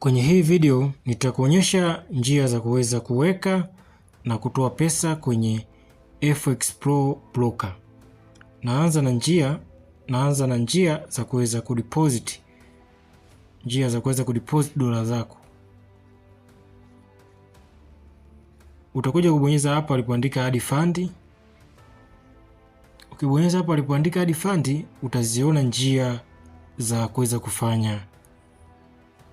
Kwenye hii video nitakuonyesha njia za kuweza kuweka na kutoa pesa kwenye FX Pro Broker. Naanza na njia za kuweza kudeposit. Njia za kuweza kudeposit dola zako. Utakuja kubonyeza hapa alipoandika add fund. Ukibonyeza hapa alipoandika add fund, utaziona njia za kuweza kufanya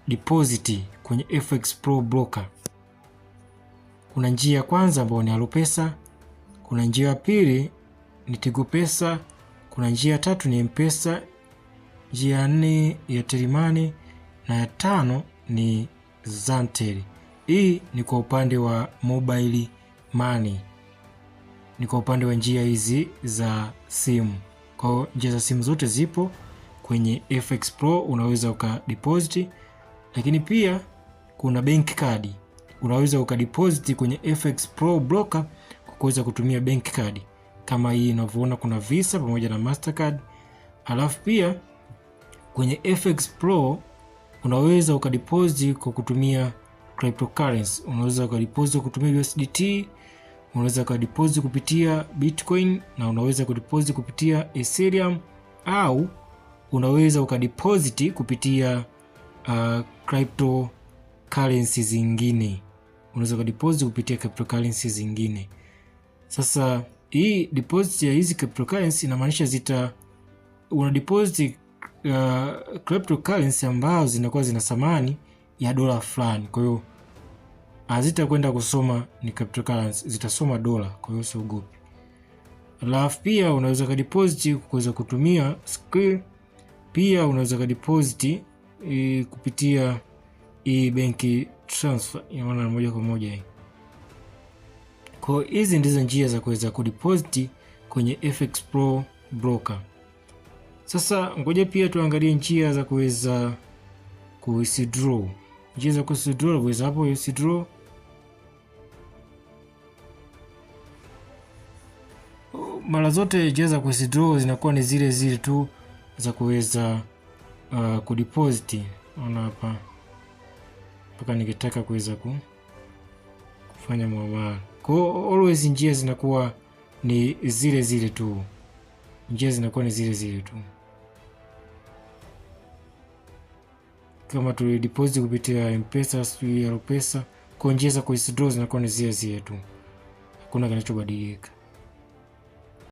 deposit kwenye FX Pro Broker. Kuna njia ya kwanza ambayo ni Alopesa, kuna njia ya pili ni Tigo Pesa, kuna njia ya tatu ni M-Pesa, njia ya nne ya Telimani na ya tano ni Zantel. Hii ni kwa upande wa mobile money. Ni kwa upande wa njia hizi za simu. Kwa njia za simu zote zipo kwenye FX Pro, unaweza ukadeposit. Lakini pia kuna bank card. Unaweza ukadeposit kwenye FX Pro Broker kwa kuweza kutumia bank card. Kama hii unavyoona kuna Visa pamoja na Mastercard. Alafu pia kwenye FX Pro unaweza ukadeposit kwa kutumia cryptocurrency. Unaweza ukadeposit kutumia USDT, unaweza ukadeposit kupitia Bitcoin na unaweza kudeposit kupitia Ethereum, au unaweza ukadeposit kupitia cryptocurrency zingine. Unaweza kudeposit kupitia cryptocurrency zingine. Sasa hii deposit ya hizi cryptocurrency inamaanisha una deposit cryptocurrency ambazo zinakuwa zina thamani ya dola fulani. Kwa hiyo hazitakwenda kusoma ni cryptocurrency, zitasoma dola, kwa hiyo usiogope. Alafu pia unaweza kudeposit kuweza kutumia Skrill. Pia unaweza kudeposit kupitia benki transfer, maana moja kwa moja hii. Kwa hizi ndizo njia za kuweza kudeposit kwenye FX Pro Broker. Sasa ngoja pia tuangalie njia za kuweza kuwithdraw. Njia za kuwithdraw, kuweza hapo withdraw. Mara zote njia za kuwithdraw zinakuwa ni zile zile tu za kuweza kudeposit. Unaona hapa mpaka nikitaka kuweza kufanya muamala. Kwa always njia zinakuwa ni zile zile tu. Njia zinakuwa ni zile zile tu. Kama tu deposit kupitia M-Pesa, Alopesa, kwa njia za kuwithdraw zinakuwa ni zile zile tu. Hakuna kinachobadilika.